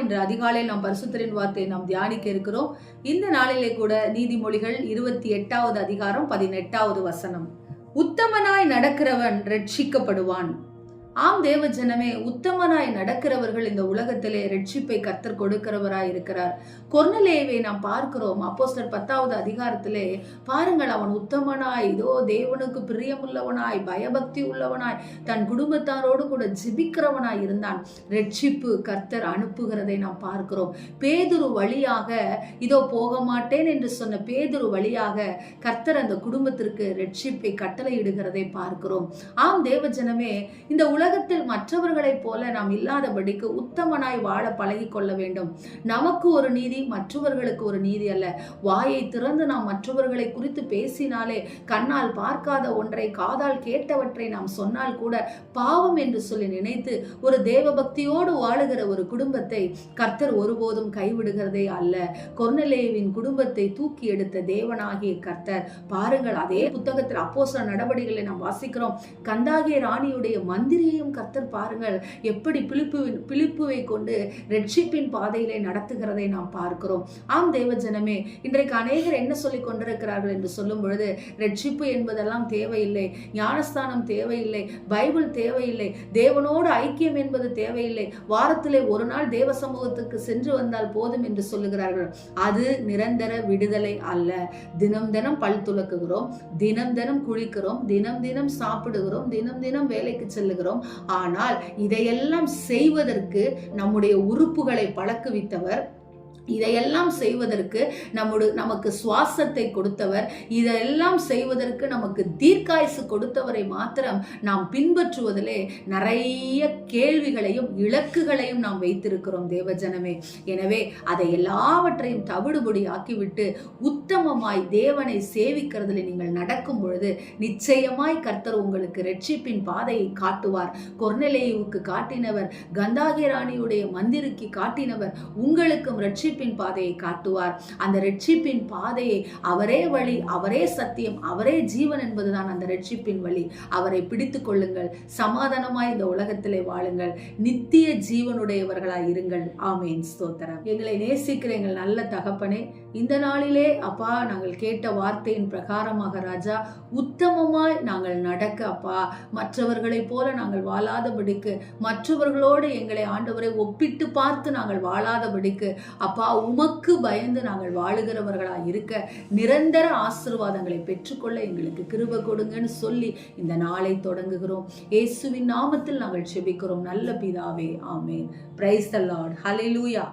இன்று அதிகாலையில் நாம் பரிசுத்தரின் வார்த்தையை நாம் தியானிக்க இருக்கிறோம். இந்த நாளிலே கூட நீதிமொழிகள் 28வது அதிகாரம் 18வது வசனம். உத்தமனாய் நடக்கிறவன் ரட்சிக்கப்படுவான். ஆம் தேவ ஜனமே, உத்தமனாய் நடக்கிறவர்கள் இந்த உலகத்திலே ரட்சிப்பை கர்த்தர் கொடுக்கிறவராய் இருக்கிறார். கொர்நேலியுவை நாம் பார்க்கிறோம். அப்போஸ்தலர் 10வது அதிகாரத்திலே பாருங்கள், அவன் உத்தமனாய், இதோ தேவனுக்கு பிரியமுள்ளவனாய், பயபக்தி உள்ளவனாய், தன் குடும்பத்தாரோடு கூட ஜெபிக்கிறவனாய் இருந்தான். ரட்சிப்பு கர்த்தர் அனுப்புகிறதை நாம் பார்க்கிறோம். பேதுரு வழியாக, இதோ போக மாட்டேன் என்று சொன்ன பேதுரு வழியாக கர்த்தர் அந்த குடும்பத்திற்கு ரட்சிப்பை கட்டளையிடுகிறதை பார்க்கிறோம். ஆம் தேவ ஜனமே, இந்த உலகத்தில் மற்றவர்களைப் போல நாம் இல்லாதபடிக்கு உத்தமனாய் வாழ பழகி கொள்ள வேண்டும். நமக்கு ஒரு நீதி, மற்றவர்களுக்கு ஒரு நீதி அல்ல. வாயை திறந்து நாம் மற்றவர்களை குறித்து பேசினாலே, கண்ணால் பார்க்காத ஒன்றை காதால் கேட்டவற்றை நாம் சொன்னால் கூட பாவம் என்று சொல்லி நினைத்து ஒரு தேவ பக்தியோடு வாழுகிற ஒரு குடும்பத்தை கர்த்தர் ஒருபோதும் கைவிடுகிறதே அல்ல. கொர்நேலியுவின் குடும்பத்தை தூக்கி எடுத்த தேவனாகிய கர்த்தர் பாருங்கள், அதே புத்தகத்தில் அப்போஸ்தலர் நடவடிக்கைகளை நாம் வாசிக்கிறோம். கந்தாகிய ராணியுடைய மந்திரியை கர்த்தர் பாருங்கள் எப்படி பிலிப்புவை கொண்டு ரட்சிப்பின் பாதையிலே நடத்துகிறதை நாம் பார்க்கிறோம். ஆம் தேவ ஜனமே, இன்றைக்கு அநேகர் என்ன சொல்லிக் கொண்டிருக்கிறார்கள் என்று சொல்லும் பொழுது, ரட்சிப்பு என்பதெல்லாம் தேவையில்லை, ஞானஸ்தானம் தேவையில்லை, பைபிள் தேவையில்லை, தேவனோடு ஐக்கியம் என்பது தேவையில்லை, வாரத்திலே ஒரு நாள் தேவ சமூகத்துக்கு சென்று வந்தால் போதும் என்று சொல்லுகிறார்கள். அது நிரந்தர விடுதலை அல்ல. தினம் தினம் பல் துலக்குகிறோம், தினம் தினம் குளிக்கிறோம், தினம் தினம் சாப்பிடுகிறோம், தினம் தினம் வேலைக்கு செல்லுகிறோம். ஆனால் இதையெல்லாம் செய்வதற்கு நம்முடைய உறுப்புகளை பழக்குவித்தவர், இதையெல்லாம் செய்வதற்கு நமக்கு சுவாசத்தை கொடுத்தவர், இதெல்லாம் செய்வதற்கு நமக்கு தீர்க்காயுசு கொடுத்தவரை மாத்திரம் நாம் பின்பற்றுவதிலே நிறைய கேள்விகளையும் இலக்குகளையும் நாம் வைத்திருக்கிறோம் தேவஜனமே. எனவே அதை எல்லாவற்றையும் தவிடுபடி ஆக்கிவிட்டு உத்தமமாய் தேவனை சேவிக்கிறதில் நீங்கள் நடக்கும் பொழுது நிச்சயமாய் கர்த்தர் உங்களுக்கு ரட்சிப்பின் பாதையை காட்டுவார். கொர்நேலியுவுக்கு காட்டினவர், கந்தாகிய ராணியுடைய மந்திரிக்கு காட்டினவர், உங்களுக்கும் ரட்சிப்பின் பாதையை காட்டுவார். அந்த ரட்சிப்பின் பாதையை, அவரே வழி, அவரே சத்தியம், அவரே ஜீவன் என்பதுதான் அந்த ரட்சிப்பின் வழி. அவரை பிடித்துக் கொள்ளுங்கள், சமாதானமாய் இந்த உலகத்திலே வாழுங்கள், நித்திய ஜீவனுடையவர்களாய் இருங்கள். ஆமேன். ஸ்தோத்திரம். எங்களை நேசிக்கிற எங்கள் நல்ல தகப்பனே, இந்த நாளிலே அப்பா நாங்கள் கேட்ட வார்த்தையின் பிரகாரமாக ராஜா உத்தமமாய் நாங்கள் நடக்க அப்பா, மற்றவர்களைப் போல நாங்கள் வாழாதபடிக்கு, மற்றவர்களோடு எங்களை ஆண்டவரை ஒப்பிட்டு பார்த்து நாங்கள் வாழாதபடிக்கு அப்பா உமக்கு பயந்து நாங்கள் வாழுகிறவர்களாக இருக்க நிரந்தர ஆசீர்வாதங்களை பெற்றுக்கொள்ள எங்களுக்கு கிருபை கொடுங்கன்னு சொல்லி இந்த நாளை தொடங்குகிறோம். இயேசுவின் நாமத்தில் நாங்கள் ஜெபிக்கிறோம் நல்ல பிதாவே. ஆமென். Praise the Lord. ஹல்லேலூயா.